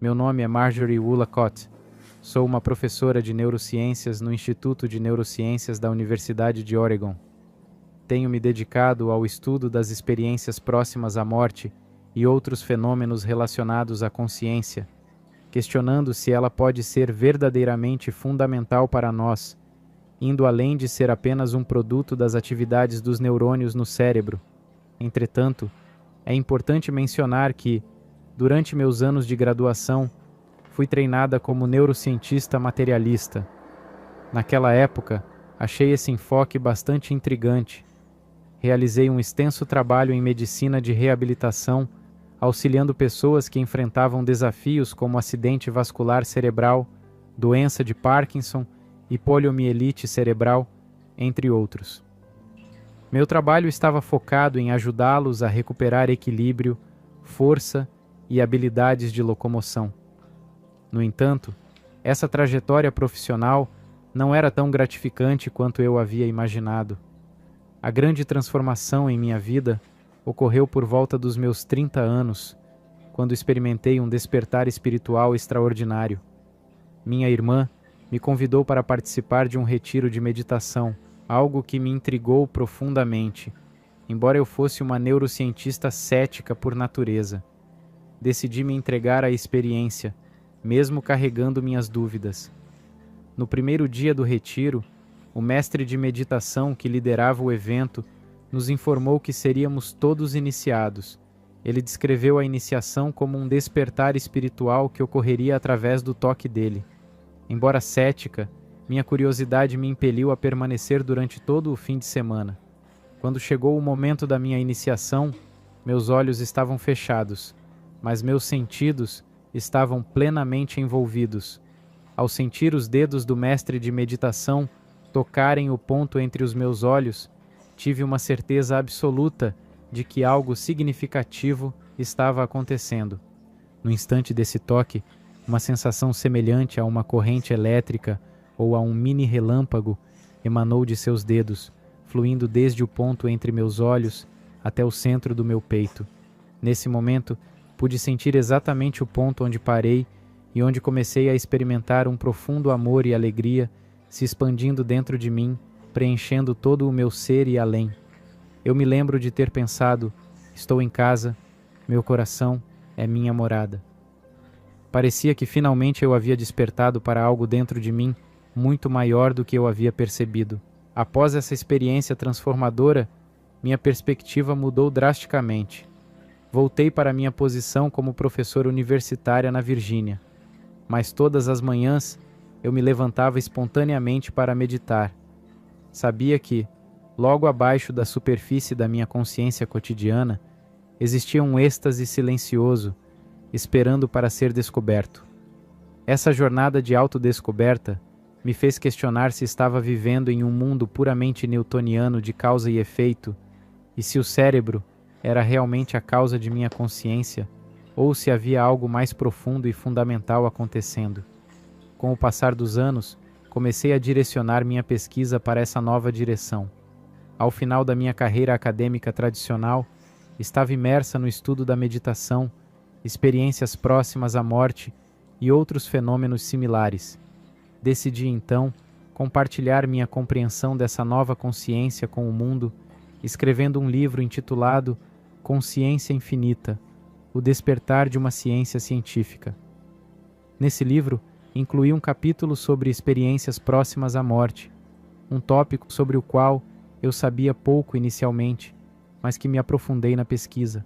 Meu nome é Marjorie Woolacott. Sou uma professora de neurociências no Instituto de Neurociências da Universidade de Oregon. Tenho me dedicado ao estudo das experiências próximas à morte e outros fenômenos relacionados à consciência, questionando se ela pode ser verdadeiramente fundamental para nós, indo além de ser apenas um produto das atividades dos neurônios no cérebro. Entretanto, é importante mencionar que, durante meus anos de graduação, fui treinada como neurocientista materialista. Naquela época, achei esse enfoque bastante intrigante. Realizei um extenso trabalho em medicina de reabilitação, auxiliando pessoas que enfrentavam desafios como acidente vascular cerebral, doença de Parkinson e poliomielite cerebral, entre outros. Meu trabalho estava focado em ajudá-los a recuperar equilíbrio, força e habilidades de locomoção. No entanto, essa trajetória profissional não era tão gratificante quanto eu havia imaginado. A grande transformação em minha vida ocorreu por volta dos meus 30 anos, quando experimentei um despertar espiritual extraordinário. Minha irmã me convidou para participar de um retiro de meditação, algo que me intrigou profundamente, embora eu fosse uma neurocientista cética por natureza. Decidi me entregar à experiência, mesmo carregando minhas dúvidas. No primeiro dia do retiro, o mestre de meditação que liderava o evento nos informou que seríamos todos iniciados. Ele descreveu a iniciação como um despertar espiritual que ocorreria através do toque dele. Embora cética, minha curiosidade me impeliu a permanecer durante todo o fim de semana. Quando chegou o momento da minha iniciação, meus olhos estavam fechados, mas meus sentidos estavam plenamente envolvidos. Ao sentir os dedos do mestre de meditação tocarem o ponto entre os meus olhos, tive uma certeza absoluta de que algo significativo estava acontecendo. No instante desse toque, uma sensação semelhante a uma corrente elétrica ou a um mini relâmpago emanou de seus dedos, fluindo desde o ponto entre meus olhos até o centro do meu peito. Nesse momento, pude sentir exatamente o ponto onde parei e onde comecei a experimentar um profundo amor e alegria se expandindo dentro de mim, preenchendo todo o meu ser e além. Eu me lembro de ter pensado: estou em casa, meu coração é minha morada. Parecia que finalmente eu havia despertado para algo dentro de mim muito maior do que eu havia percebido. Após essa experiência transformadora, minha perspectiva mudou drasticamente. Voltei para minha posição como professora universitária na Virgínia, mas todas as manhãs eu me levantava espontaneamente para meditar. Sabia que, logo abaixo da superfície da minha consciência cotidiana, existia um êxtase silencioso, esperando para ser descoberto. Essa jornada de autodescoberta me fez questionar se estava vivendo em um mundo puramente newtoniano de causa e efeito, e se o cérebro era realmente a causa de minha consciência, ou se havia algo mais profundo e fundamental acontecendo. Com o passar dos anos, comecei a direcionar minha pesquisa para essa nova direção. Ao final da minha carreira acadêmica tradicional, estava imersa no estudo da meditação, experiências próximas à morte e outros fenômenos similares. Decidi, então, compartilhar minha compreensão dessa nova consciência com o mundo, escrevendo um livro intitulado Consciência Infinita, o despertar de uma ciência científica. Nesse livro, incluí um capítulo sobre experiências próximas à morte, um tópico sobre o qual eu sabia pouco inicialmente, mas que me aprofundei na pesquisa.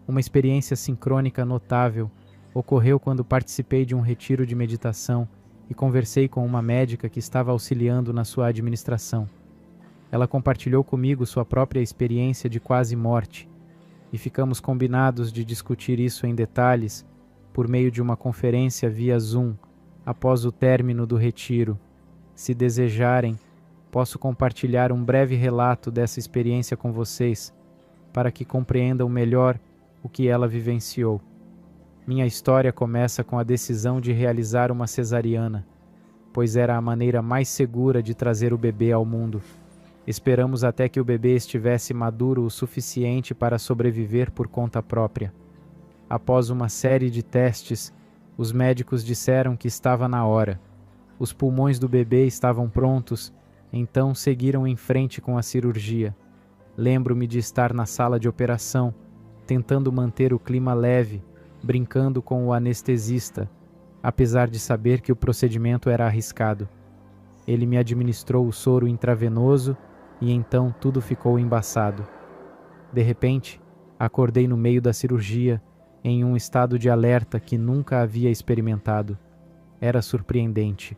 Uma experiência sincrônica notável ocorreu quando participei de um retiro de meditação e conversei com uma médica que estava auxiliando na sua administração. Ela compartilhou comigo sua própria experiência de quase morte, e ficamos combinados de discutir isso em detalhes por meio de uma conferência via Zoom após o término do retiro. Se desejarem, posso compartilhar um breve relato dessa experiência com vocês, para que compreendam melhor o que ela vivenciou. Minha história começa com a decisão de realizar uma cesariana, pois era a maneira mais segura de trazer o bebê ao mundo. Esperamos até que o bebê estivesse maduro o suficiente para sobreviver por conta própria. Após uma série de testes, Os médicos disseram que estava na hora. Os pulmões do bebê estavam prontos, então seguiram em frente com a cirurgia. Lembro-me de estar na sala de operação, tentando manter o clima leve, brincando com o anestesista, apesar de saber que o procedimento era arriscado. Ele me administrou o soro intravenoso e então tudo ficou embaçado. De repente, acordei no meio da cirurgia, em um estado de alerta que nunca havia experimentado. Era surpreendente.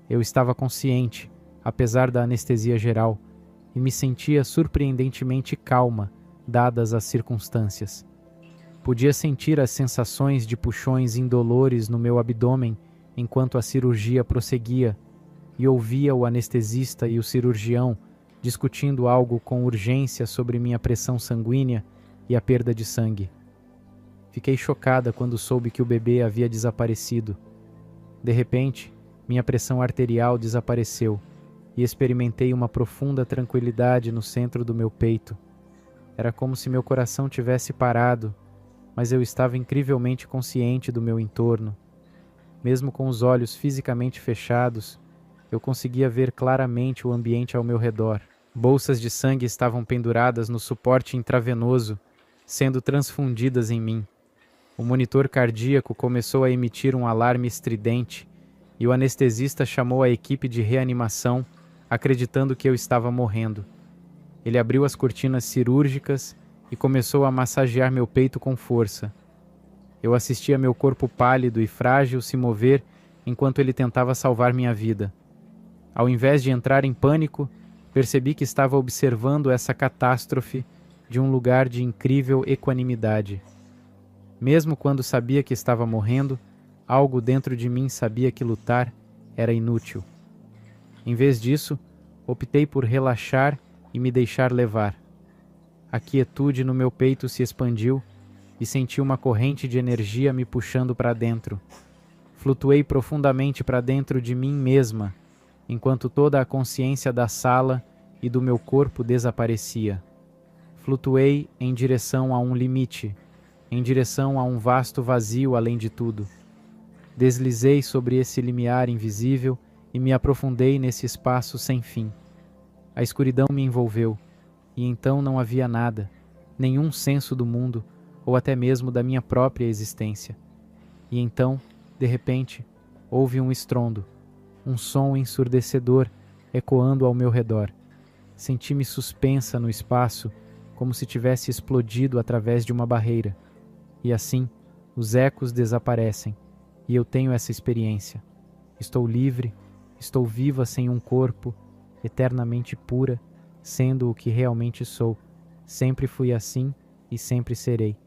Eu estava consciente, apesar da anestesia geral, e me sentia surpreendentemente calma, dadas as circunstâncias. Podia sentir as sensações de puxões indolores no meu abdômen enquanto a cirurgia prosseguia, e ouvia o anestesista e o cirurgião discutindo algo com urgência sobre minha pressão sanguínea e a perda de sangue. Fiquei chocada quando soube que o bebê havia desaparecido. De repente, minha pressão arterial desapareceu e experimentei uma profunda tranquilidade no centro do meu peito. Era como se meu coração tivesse parado, mas eu estava incrivelmente consciente do meu entorno. Mesmo com os olhos fisicamente fechados, eu conseguia ver claramente o ambiente ao meu redor. Bolsas de sangue estavam penduradas no suporte intravenoso, sendo transfundidas em mim. O monitor cardíaco começou a emitir um alarme estridente e o anestesista chamou a equipe de reanimação, acreditando que eu estava morrendo. Ele abriu as cortinas cirúrgicas e começou a massagear meu peito com força. Eu assistia meu corpo pálido e frágil se mover enquanto ele tentava salvar minha vida. Ao invés de entrar em pânico, percebi que estava observando essa catástrofe de um lugar de incrível equanimidade. Mesmo quando sabia que estava morrendo, algo dentro de mim sabia que lutar era inútil. Em vez disso, optei por relaxar e me deixar levar. A quietude no meu peito se expandiu e senti uma corrente de energia me puxando para dentro. Flutuei profundamente para dentro de mim mesma, enquanto toda a consciência da sala e do meu corpo desaparecia. Flutuei em direção a um limite, em direção a um vasto vazio além de tudo. Deslizei sobre esse limiar invisível e me aprofundei nesse espaço sem fim. A escuridão me envolveu, e então não havia nada, nenhum senso do mundo, ou até mesmo da minha própria existência. E então, de repente, houve um estrondo, um som ensurdecedor ecoando ao meu redor. Senti-me suspensa no espaço, como se tivesse explodido através de uma barreira. E assim, os ecos desaparecem, e eu tenho essa experiência. Estou livre, estou viva sem um corpo, eternamente pura, sendo o que realmente sou. Sempre fui assim e sempre serei.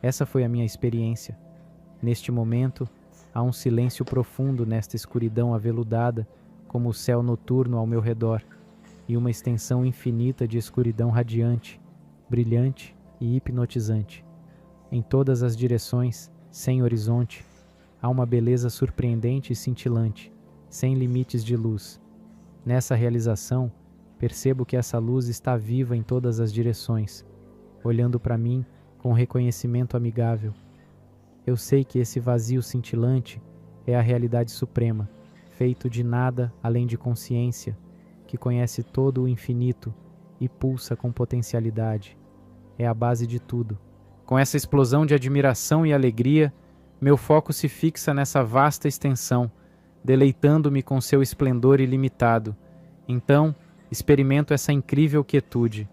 Essa foi a minha experiência. Neste momento, há um silêncio profundo nesta escuridão aveludada, como o céu noturno ao meu redor, e uma extensão infinita de escuridão radiante, brilhante e hipnotizante. Em todas as direções, sem horizonte, há uma beleza surpreendente e cintilante, sem limites de luz. Nessa realização, percebo que essa luz está viva em todas as direções, olhando para mim com reconhecimento amigável. Eu sei que esse vazio cintilante é a realidade suprema, feito de nada além de consciência, que conhece todo o infinito e pulsa com potencialidade. É a base de tudo. Com essa explosão de admiração e alegria, meu foco se fixa nessa vasta extensão, deleitando-me com seu esplendor ilimitado. Então, experimento essa incrível quietude.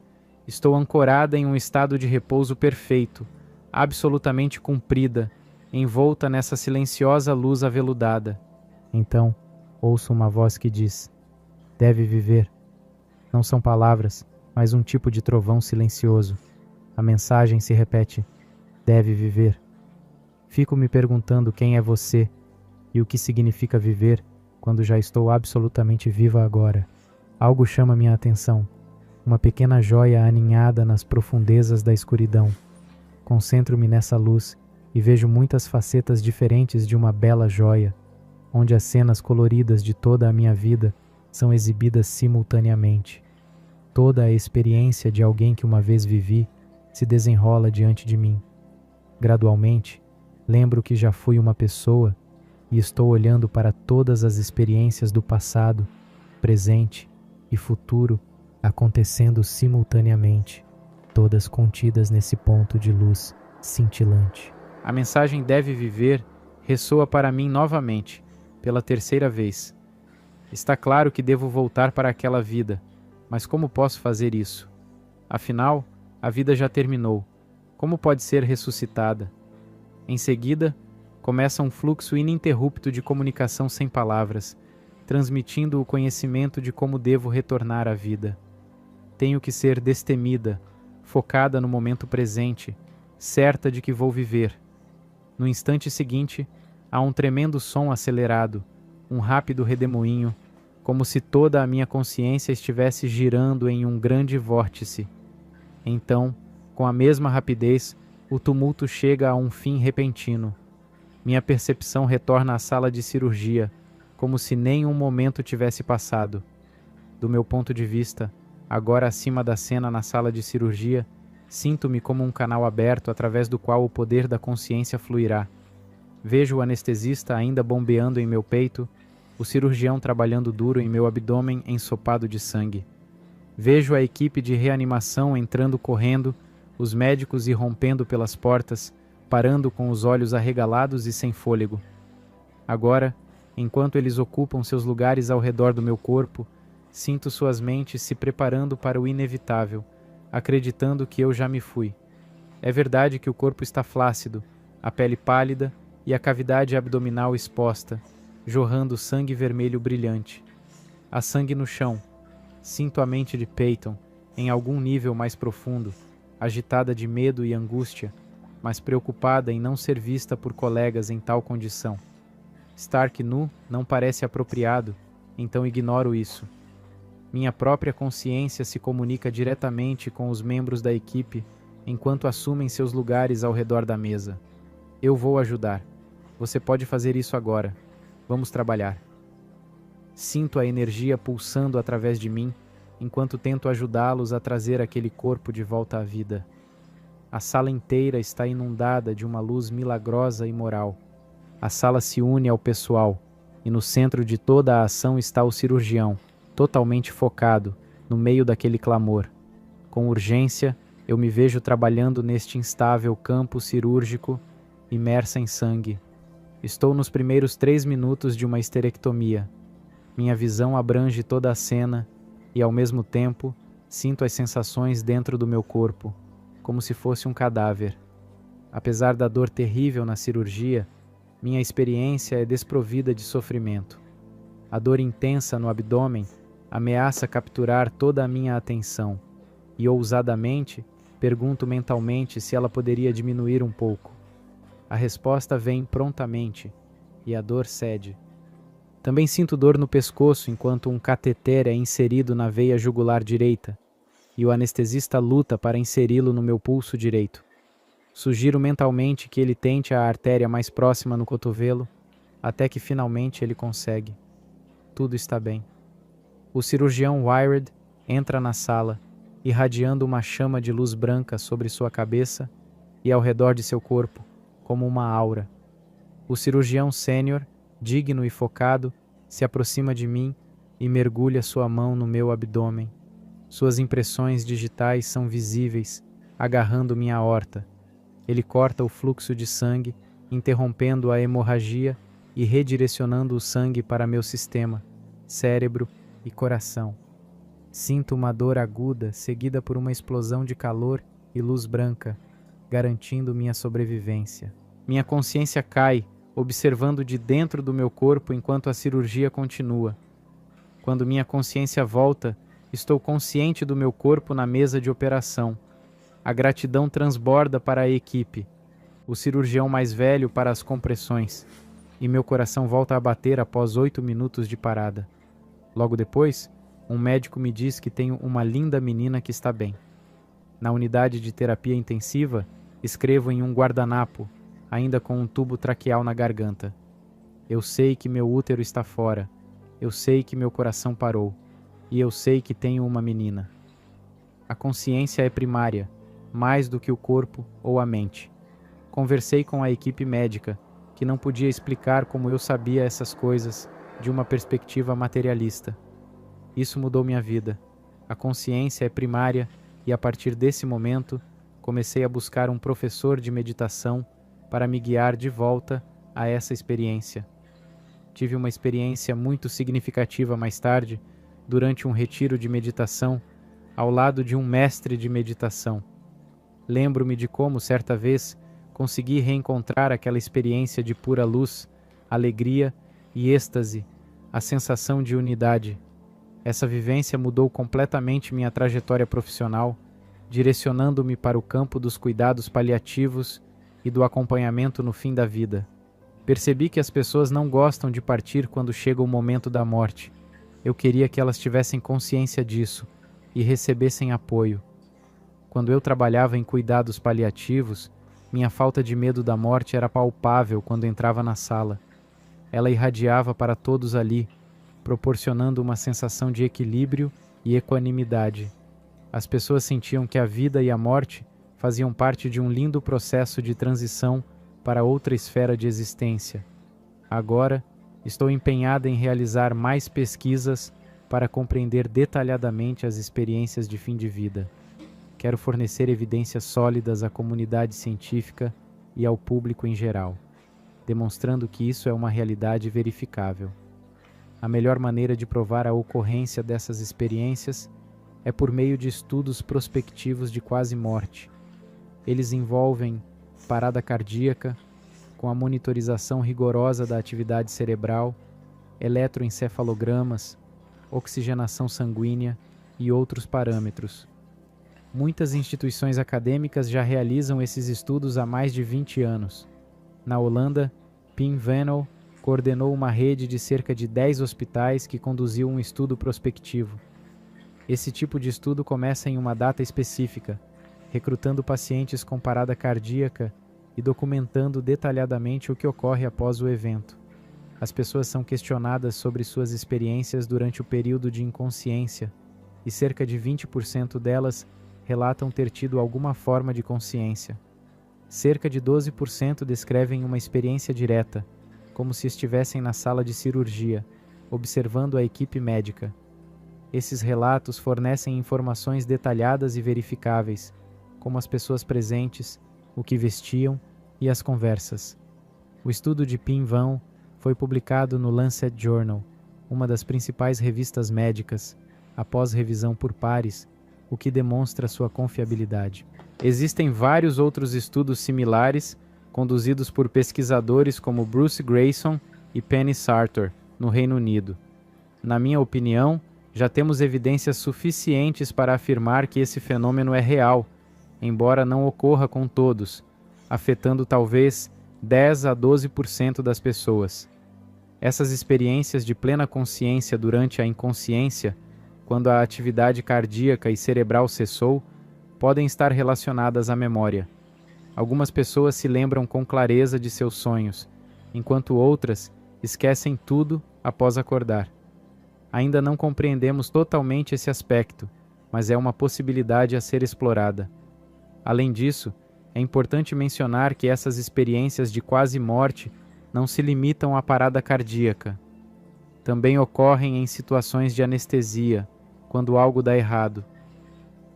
Estou ancorada em um estado de repouso perfeito, absolutamente cumprida, envolta nessa silenciosa luz aveludada. Então, ouço uma voz que diz: deve viver. Não são palavras, mas um tipo de trovão silencioso. A mensagem se repete: deve viver. Fico me perguntando quem é você e o que significa viver quando já estou absolutamente viva agora. Algo chama minha atenção. Uma pequena joia aninhada nas profundezas da escuridão. Concentro-me nessa luz e vejo muitas facetas diferentes de uma bela joia, onde as cenas coloridas de toda a minha vida são exibidas simultaneamente. Toda a experiência de alguém que uma vez vivi se desenrola diante de mim. Gradualmente, lembro que já fui uma pessoa e estou olhando para todas as experiências do passado, presente e futuro acontecendo simultaneamente, todas contidas nesse ponto de luz cintilante. A mensagem deve viver ressoa para mim novamente, pela terceira vez. Está claro que devo voltar para aquela vida, mas como posso fazer isso? Afinal, a vida já terminou. Como pode ser ressuscitada? Em seguida, começa um fluxo ininterrupto de comunicação sem palavras, transmitindo o conhecimento de como devo retornar à vida. Tenho que ser destemida, focada no momento presente, certa de que vou viver. No instante seguinte, há um tremendo som acelerado, um rápido redemoinho, como se toda a minha consciência estivesse girando em um grande vórtice. Então, com a mesma rapidez, o tumulto chega a um fim repentino. Minha percepção retorna à sala de cirurgia, como se nem um momento tivesse passado. Do meu ponto de vista, agora acima da cena na sala de cirurgia, sinto-me como um canal aberto através do qual o poder da consciência fluirá. Vejo o anestesista ainda bombeando em meu peito, o cirurgião trabalhando duro em meu abdômen ensopado de sangue. Vejo a equipe de reanimação entrando correndo, os médicos irrompendo pelas portas, parando com os olhos arregalados e sem fôlego. Agora, enquanto eles ocupam seus lugares ao redor do meu corpo, sinto suas mentes se preparando para o inevitável, acreditando que eu já me fui. É verdade que o corpo está flácido, a pele pálida e a cavidade abdominal exposta, jorrando sangue vermelho brilhante. Há sangue no chão. Sinto a mente de Peyton, em algum nível mais profundo, agitada de medo e angústia, mas preocupada em não ser vista por colegas em tal condição. Stark nu não parece apropriado, então ignoro isso. Minha própria consciência se comunica diretamente com os membros da equipe enquanto assumem seus lugares ao redor da mesa. Eu vou ajudar. Você pode fazer isso agora. Vamos trabalhar. Sinto a energia pulsando através de mim, enquanto tento ajudá-los a trazer aquele corpo de volta à vida. A sala inteira está inundada de uma luz milagrosa e moral. A sala se une ao pessoal, e no centro de toda a ação está o cirurgião, totalmente focado, no meio daquele clamor. Com urgência, eu me vejo trabalhando neste instável campo cirúrgico, imersa em sangue. Estou nos primeiros 3 minutos de uma esterectomia. Minha visão abrange toda a cena e, ao mesmo tempo, sinto as sensações dentro do meu corpo, como se fosse um cadáver. Apesar da dor terrível na cirurgia, minha experiência é desprovida de sofrimento. A dor intensa no abdômen ameaça capturar toda a minha atenção e, ousadamente, pergunto mentalmente se ela poderia diminuir um pouco. A resposta vem prontamente e a dor cede. Também sinto dor no pescoço enquanto um cateter é inserido na veia jugular direita e o anestesista luta para inseri-lo no meu pulso direito. Sugiro mentalmente que ele tente a artéria mais próxima no cotovelo, até que finalmente ele consegue. Tudo está bem. O cirurgião Wired entra na sala, irradiando uma chama de luz branca sobre sua cabeça e ao redor de seu corpo, como uma aura. O cirurgião sênior, digno e focado, se aproxima de mim e mergulha sua mão no meu abdômen. Suas impressões digitais são visíveis, agarrando minha aorta. Ele corta o fluxo de sangue, interrompendo a hemorragia e redirecionando o sangue para meu sistema, cérebro e coração. Sinto uma dor aguda, seguida por uma explosão de calor e luz branca, garantindo minha sobrevivência. Minha consciência cai, observando de dentro do meu corpo enquanto a cirurgia continua. Quando minha consciência volta, estou consciente do meu corpo na mesa de operação. A gratidão transborda para a equipe, o cirurgião mais velho para as compressões, e meu coração volta a bater após 8 minutos de parada. Logo depois, um médico me diz que tenho uma linda menina que está bem. Na unidade de terapia intensiva, escrevo em um guardanapo, ainda com um tubo traqueal na garganta. Eu sei que meu útero está fora, eu sei que meu coração parou, e eu sei que tenho uma menina. A consciência é primária, mais do que o corpo ou a mente. Conversei com a equipe médica, que não podia explicar como eu sabia essas coisas de uma perspectiva materialista. Isso mudou minha vida. A consciência é primária e, a partir desse momento, comecei a buscar um professor de meditação para me guiar de volta a essa experiência. Tive uma experiência muito significativa mais tarde, durante um retiro de meditação, ao lado de um mestre de meditação. Lembro-me de como, certa vez, consegui reencontrar aquela experiência de pura luz, alegria e êxtase, a sensação de unidade. Essa vivência mudou completamente minha trajetória profissional, direcionando-me para o campo dos cuidados paliativos e do acompanhamento no fim da vida. Percebi que as pessoas não gostam de partir quando chega o momento da morte. Eu queria que elas tivessem consciência disso e recebessem apoio. Quando eu trabalhava em cuidados paliativos, minha falta de medo da morte era palpável quando entrava na sala. Ela irradiava para todos ali, proporcionando uma sensação de equilíbrio e equanimidade. As pessoas sentiam que a vida e a morte faziam parte de um lindo processo de transição para outra esfera de existência. Agora, estou empenhada em realizar mais pesquisas para compreender detalhadamente as experiências de fim de vida. Quero fornecer evidências sólidas à comunidade científica e ao público em geral, demonstrando que isso é uma realidade verificável. A melhor maneira de provar a ocorrência dessas experiências é por meio de estudos prospectivos de quase morte. Eles envolvem parada cardíaca, com a monitorização rigorosa da atividade cerebral, eletroencefalogramas, oxigenação sanguínea e outros parâmetros. Muitas instituições acadêmicas já realizam esses estudos há mais de 20 anos. Na Holanda, Pim Venel coordenou uma rede de cerca de 10 hospitais que conduziu um estudo prospectivo. Esse tipo de estudo começa em uma data específica, recrutando pacientes com parada cardíaca e documentando detalhadamente o que ocorre após o evento. As pessoas são questionadas sobre suas experiências durante o período de inconsciência, e cerca de 20% delas relatam ter tido alguma forma de consciência. Cerca de 12% descrevem uma experiência direta, como se estivessem na sala de cirurgia, observando a equipe médica. Esses relatos fornecem informações detalhadas e verificáveis, como as pessoas presentes, o que vestiam e as conversas. O estudo de Pim Van foi publicado no Lancet Journal, uma das principais revistas médicas, após revisão por pares, o que demonstra sua confiabilidade. Existem vários outros estudos similares, conduzidos por pesquisadores como Bruce Grayson e Penny Sartor, no Reino Unido. Na minha opinião, já temos evidências suficientes para afirmar que esse fenômeno é real, embora não ocorra com todos, afetando talvez 10 a 12% das pessoas. Essas experiências de plena consciência durante a inconsciência, quando a atividade cardíaca e cerebral cessou, podem estar relacionadas à memória. Algumas pessoas se lembram com clareza de seus sonhos, enquanto outras esquecem tudo após acordar. Ainda não compreendemos totalmente esse aspecto, mas é uma possibilidade a ser explorada. Além disso, é importante mencionar que essas experiências de quase morte não se limitam à parada cardíaca. Também ocorrem em situações de anestesia, quando algo dá errado.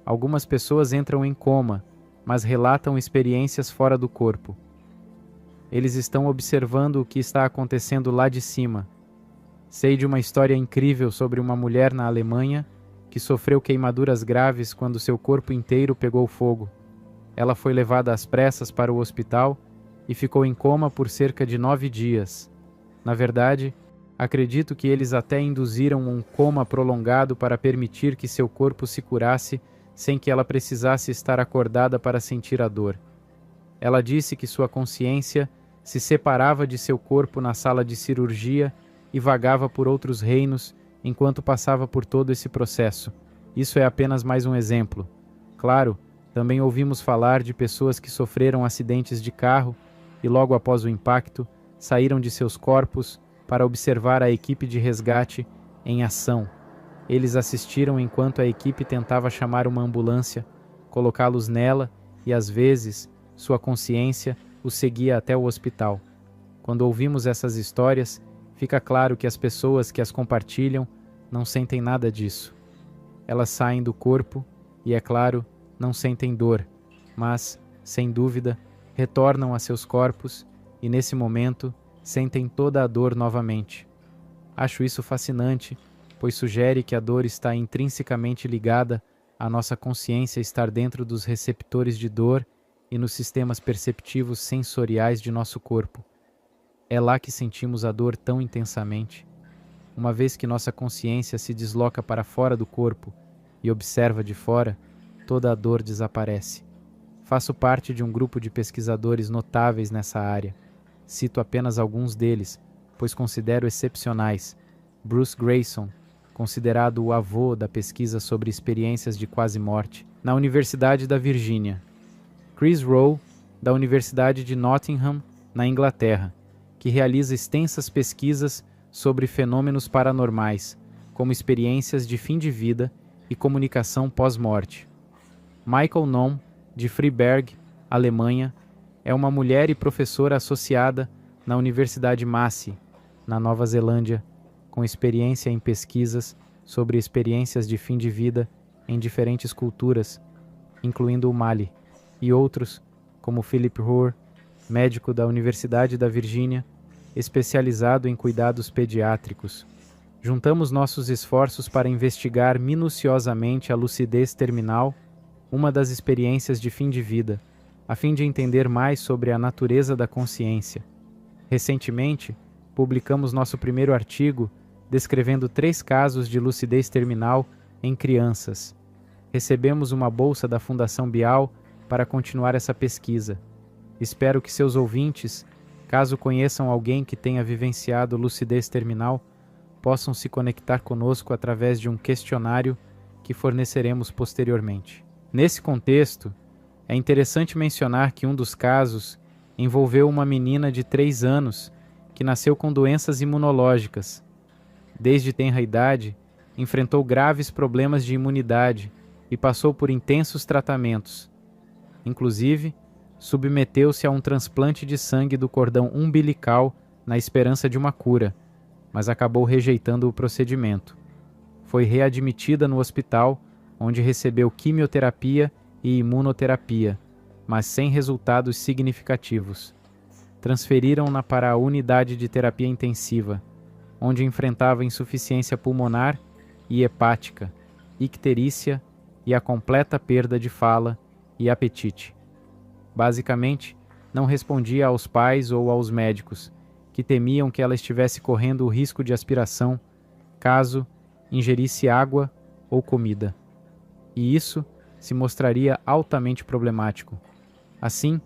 Algumas pessoas entram em coma, mas relatam experiências fora do corpo. Eles estão observando o que está acontecendo lá de cima. Sei de uma história incrível sobre uma mulher na Alemanha que sofreu queimaduras graves quando seu corpo inteiro pegou fogo. Ela foi levada às pressas para o hospital e ficou em coma por cerca de 9 dias. Na verdade, acredito que eles até induziram um coma prolongado para permitir que seu corpo se curasse sem que ela precisasse estar acordada para sentir a dor. Ela disse que sua consciência se separava de seu corpo na sala de cirurgia e vagava por outros reinos enquanto passava por todo esse processo. Isso é apenas mais um exemplo. Claro, também ouvimos falar de pessoas que sofreram acidentes de carro e logo após o impacto saíram de seus corpos para observar a equipe de resgate em ação. Eles assistiram enquanto a equipe tentava chamar uma ambulância, colocá-los nela e, às vezes, sua consciência os seguia até o hospital. Quando ouvimos essas histórias, fica claro que as pessoas que as compartilham não sentem nada disso. Elas saem do corpo e, é claro, não sentem dor, mas, sem dúvida, retornam a seus corpos e, nesse momento, sentem toda a dor novamente. Acho isso fascinante, pois sugere que a dor está intrinsecamente ligada à nossa consciência estar dentro dos receptores de dor e nos sistemas perceptivos sensoriais de nosso corpo. É lá que sentimos a dor tão intensamente. Uma vez que nossa consciência se desloca para fora do corpo e observa de fora, toda a dor desaparece. Faço parte de um grupo de pesquisadores notáveis nessa área. Cito apenas alguns deles, pois considero excepcionais. Bruce Grayson, considerado o avô da pesquisa sobre experiências de quase morte, na Universidade da Virgínia. Chris Rowe, da Universidade de Nottingham, na Inglaterra, que realiza extensas pesquisas sobre fenômenos paranormais, como experiências de fim de vida e comunicação pós-morte. Michael Nohm, de Freiberg, Alemanha, é uma mulher e professora associada na Universidade Massey, na Nova Zelândia, com experiência em pesquisas sobre experiências de fim de vida em diferentes culturas, incluindo o Mali, e outros, como Philip Hoare, médico da Universidade da Virgínia, especializado em cuidados pediátricos. Juntamos nossos esforços para investigar minuciosamente a lucidez terminal, uma das experiências de fim de vida, a fim de entender mais sobre a natureza da consciência. Recentemente, publicamos nosso primeiro artigo descrevendo 3 casos de lucidez terminal em crianças. Recebemos uma bolsa da Fundação Bial para continuar essa pesquisa. Espero que seus ouvintes, caso conheçam alguém que tenha vivenciado lucidez terminal, possam se conectar conosco através de um questionário que forneceremos posteriormente. Nesse contexto, é interessante mencionar que um dos casos envolveu uma menina de 3 anos que nasceu com doenças imunológicas. Desde tenra idade, enfrentou graves problemas de imunidade e passou por intensos tratamentos. Inclusive, submeteu-se a um transplante de sangue do cordão umbilical na esperança de uma cura, mas acabou rejeitando o procedimento. Foi readmitida no hospital, onde recebeu quimioterapia e imunoterapia, mas sem resultados significativos. Transferiram-na para a unidade de terapia intensiva, onde enfrentava insuficiência pulmonar e hepática, icterícia e a completa perda de fala e apetite. Basicamente, não respondia aos pais ou aos médicos, que temiam que ela estivesse correndo o risco de aspiração caso ingerisse água ou comida. E isso se mostraria altamente problemático. Assim,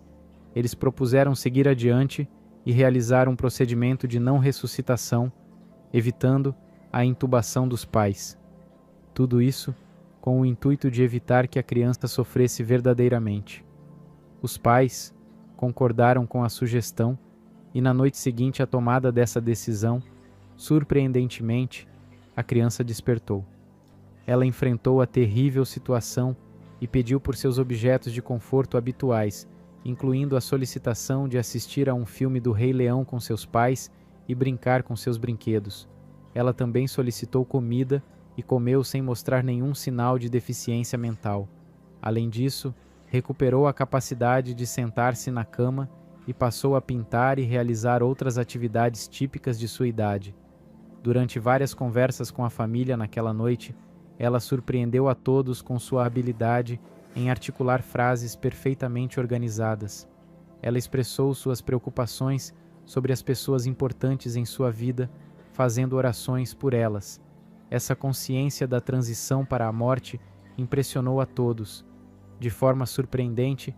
eles propuseram seguir adiante e realizar um procedimento de não ressuscitação, evitando a intubação dos pais. Tudo isso com o intuito de evitar que a criança sofresse verdadeiramente. Os pais concordaram com a sugestão e na noite seguinte à tomada dessa decisão, surpreendentemente, a criança despertou. Ela enfrentou a terrível situação e pediu por seus objetos de conforto habituais, incluindo a solicitação de assistir a um filme do Rei Leão com seus pais e brincar com seus brinquedos. Ela também solicitou comida e comeu sem mostrar nenhum sinal de deficiência mental. Além disso, recuperou a capacidade de sentar-se na cama e passou a pintar e realizar outras atividades típicas de sua idade. Durante várias conversas com a família naquela noite, ela surpreendeu a todos com sua habilidade em articular frases perfeitamente organizadas. Ela expressou suas preocupações sobre as pessoas importantes em sua vida, fazendo orações por elas. Essa consciência da transição para a morte impressionou a todos. De forma surpreendente,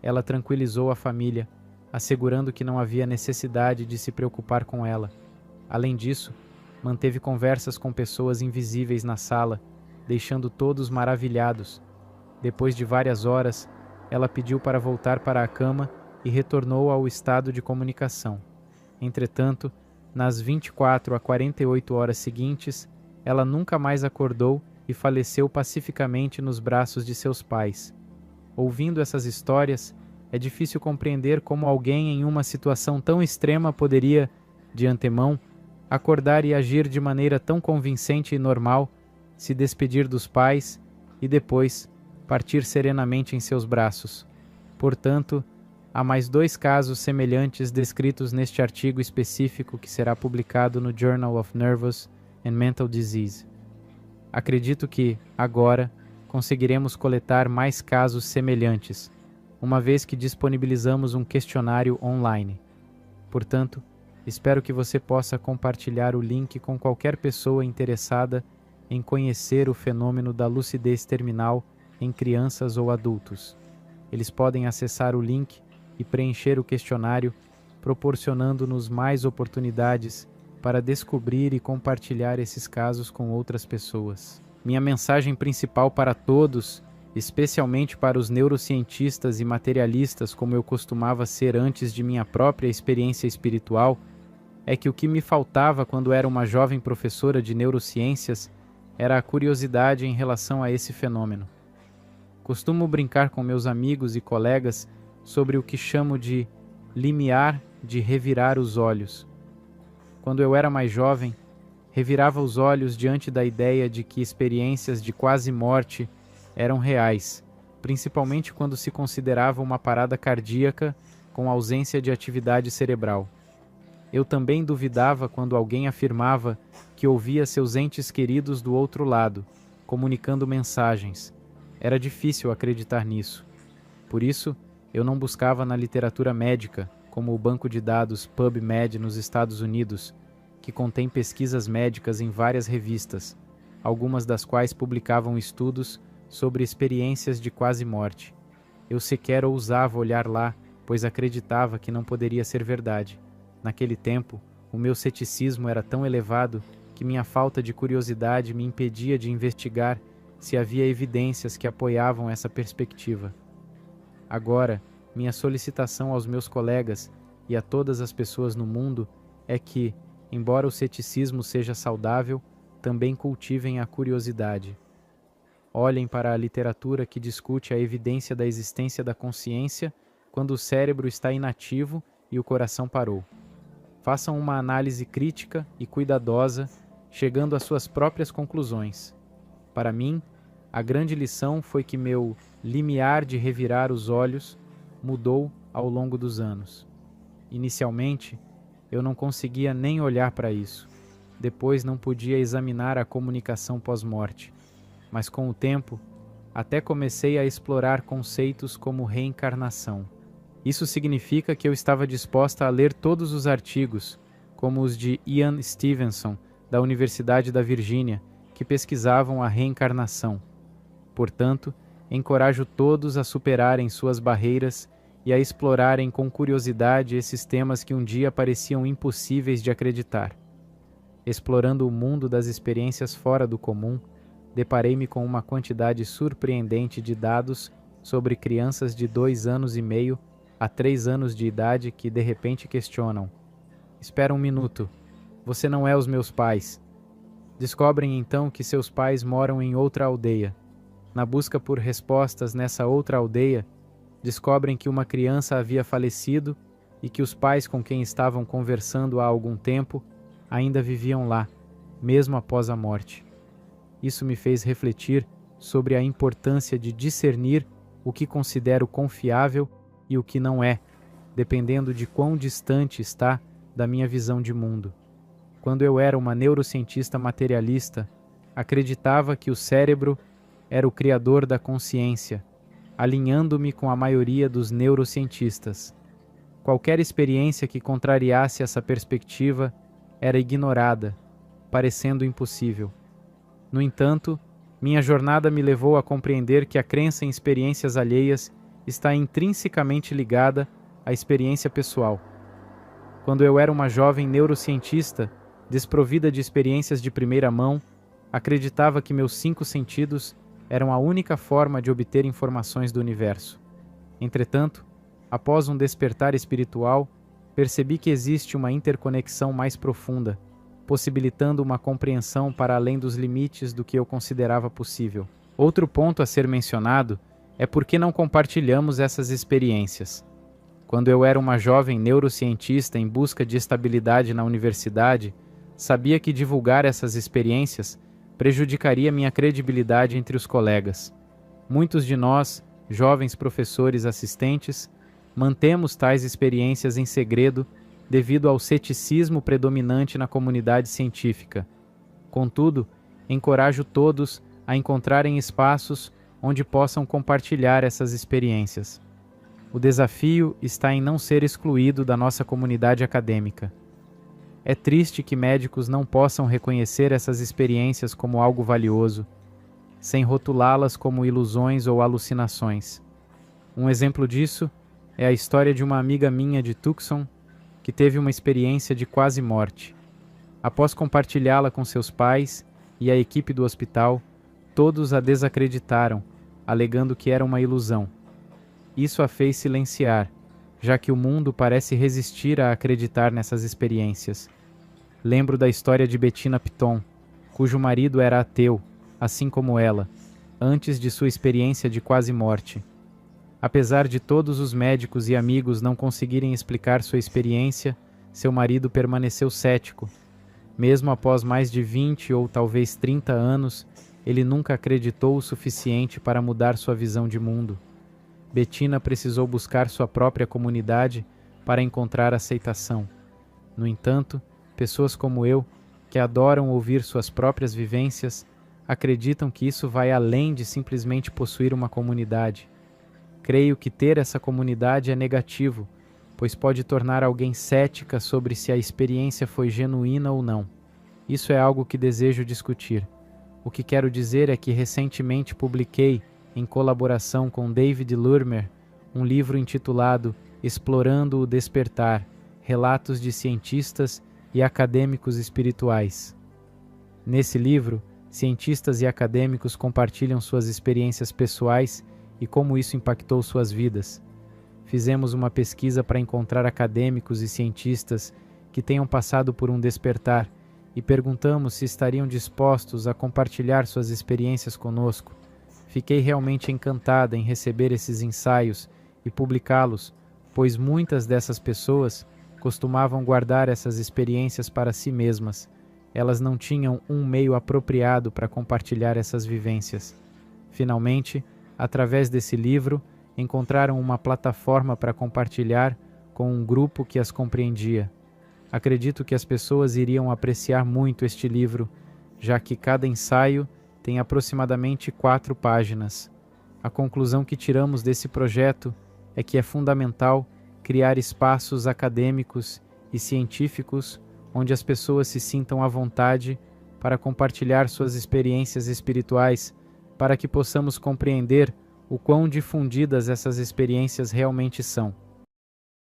ela tranquilizou a família, assegurando que não havia necessidade de se preocupar com ela. Além disso, manteve conversas com pessoas invisíveis na sala, deixando todos maravilhados. Depois de várias horas, ela pediu para voltar para a cama e retornou ao estado de comunicação. Entretanto, nas 24 a 48 horas seguintes, ela nunca mais acordou e faleceu pacificamente nos braços de seus pais. Ouvindo essas histórias, É difícil compreender como alguém em uma situação tão extrema poderia, de antemão, acordar e agir de maneira tão convincente e normal, se despedir dos pais e depois partir serenamente em seus braços. Portanto, há mais 2 casos semelhantes descritos neste artigo específico que será publicado no Journal of Nervous and Mental Disease. Acredito que, agora, conseguiremos coletar mais casos semelhantes, uma vez que disponibilizamos um questionário online. Portanto, espero que você possa compartilhar o link com qualquer pessoa interessada em conhecer o fenômeno da lucidez terminal em crianças ou adultos. Eles podem acessar o link e preencher o questionário, proporcionando-nos mais oportunidades para descobrir e compartilhar esses casos com outras pessoas. Minha mensagem principal para todos, especialmente para os neurocientistas e materialistas como eu costumava ser antes de minha própria experiência espiritual, é que o que me faltava quando era uma jovem professora de neurociências era a curiosidade em relação a esse fenômeno. Costumo brincar com meus amigos e colegas sobre o que chamo de limiar de revirar os olhos. Quando eu era mais jovem, revirava os olhos diante da ideia de que experiências de quase morte eram reais, principalmente quando se considerava uma parada cardíaca com ausência de atividade cerebral. Eu também duvidava quando alguém afirmava que ouvia seus entes queridos do outro lado, comunicando mensagens. Era difícil acreditar nisso. Por isso, eu não buscava na literatura médica, como o banco de dados PubMed nos Estados Unidos, que contém pesquisas médicas em várias revistas, algumas das quais publicavam estudos sobre experiências de quase morte. Eu sequer ousava olhar lá, pois acreditava que não poderia ser verdade. Naquele tempo, o meu ceticismo era tão elevado que minha falta de curiosidade me impedia de investigar se havia evidências que apoiavam essa perspectiva. Agora, minha solicitação aos meus colegas e a todas as pessoas no mundo é que, embora o ceticismo seja saudável, também cultivem a curiosidade. Olhem para a literatura que discute a evidência da existência da consciência quando o cérebro está inativo e o coração parou. Façam uma análise crítica e cuidadosa, chegando às suas próprias conclusões. Para mim, a grande lição foi que meu limiar de revirar os olhos mudou ao longo dos anos. Inicialmente, eu não conseguia nem olhar para isso. Depois não podia examinar a comunicação pós-morte. Mas com o tempo, até comecei a explorar conceitos como reencarnação. Isso significa que eu estava disposta a ler todos os artigos, como os de Ian Stevenson, da Universidade da Virgínia, que pesquisavam a reencarnação. Portanto, encorajo todos a superarem suas barreiras e a explorarem com curiosidade esses temas que um dia pareciam impossíveis de acreditar. Explorando o mundo das experiências fora do comum, deparei-me com uma quantidade surpreendente de dados sobre crianças de 2 anos e meio a 3 anos de idade que de repente questionam: espera um minuto, você não é os meus pais. Descobrem então que seus pais moram em outra aldeia. Na busca por respostas nessa outra aldeia, descobrem que uma criança havia falecido e que os pais com quem estavam conversando há algum tempo ainda viviam lá, mesmo após a morte. Isso me fez refletir sobre a importância de discernir o que considero confiável e o que não é, dependendo de quão distante está da minha visão de mundo. Quando eu era uma neurocientista materialista, acreditava que o cérebro era o criador da consciência, alinhando-me com a maioria dos neurocientistas. Qualquer experiência que contrariasse essa perspectiva era ignorada, parecendo impossível. No entanto, minha jornada me levou a compreender que a crença em experiências alheias está intrinsecamente ligada à experiência pessoal. Quando eu era uma jovem neurocientista, desprovida de experiências de primeira mão, acreditava que meus 5 sentidos eram a única forma de obter informações do universo. Entretanto, após um despertar espiritual, percebi que existe uma interconexão mais profunda, possibilitando uma compreensão para além dos limites do que eu considerava possível. Outro ponto a ser mencionado é porque não compartilhamos essas experiências. Quando eu era uma jovem neurocientista em busca de estabilidade na universidade, sabia que divulgar essas experiências prejudicaria minha credibilidade entre os colegas. Muitos de nós, jovens professores assistentes, mantemos tais experiências em segredo devido ao ceticismo predominante na comunidade científica. Contudo, encorajo todos a encontrarem espaços onde possam compartilhar essas experiências. O desafio está em não ser excluído da nossa comunidade acadêmica. É triste que médicos não possam reconhecer essas experiências como algo valioso, sem rotulá-las como ilusões ou alucinações. Um exemplo disso é a história de uma amiga minha de Tucson que teve uma experiência de quase morte. Após compartilhá-la com seus pais e a equipe do hospital, todos a desacreditaram, alegando que era uma ilusão. Isso a fez silenciar, já que o mundo parece resistir a acreditar nessas experiências. Lembro da história de Bettina Piton, cujo marido era ateu, assim como ela, antes de sua experiência de quase morte. Apesar de todos os médicos e amigos não conseguirem explicar sua experiência, seu marido permaneceu cético. Mesmo após mais de 20 ou talvez 30 anos, ele nunca acreditou o suficiente para mudar sua visão de mundo. Bettina precisou buscar sua própria comunidade para encontrar aceitação. No entanto, pessoas como eu, que adoram ouvir suas próprias vivências, acreditam que isso vai além de simplesmente possuir uma comunidade. Creio que ter essa comunidade é negativo, pois pode tornar alguém cética sobre se a experiência foi genuína ou não. Isso é algo que desejo discutir. O que quero dizer é que recentemente publiquei, em colaboração com David Lurmer, um livro intitulado Explorando o Despertar, Relatos de Cientistas e Acadêmicos Espirituais. Nesse livro, cientistas e acadêmicos compartilham suas experiências pessoais e como isso impactou suas vidas. Fizemos uma pesquisa para encontrar acadêmicos e cientistas que tenham passado por um despertar e perguntamos se estariam dispostos a compartilhar suas experiências conosco. Fiquei realmente encantada em receber esses ensaios e publicá-los, pois muitas dessas pessoas costumavam guardar essas experiências para si mesmas. Elas não tinham um meio apropriado para compartilhar essas vivências. Finalmente, através desse livro, encontraram uma plataforma para compartilhar com um grupo que as compreendia. Acredito que as pessoas iriam apreciar muito este livro, já que cada ensaio tem aproximadamente 4 páginas. A conclusão que tiramos desse projeto é que é fundamental criar espaços acadêmicos e científicos onde as pessoas se sintam à vontade para compartilhar suas experiências espirituais, para que possamos compreender o quão difundidas essas experiências realmente são.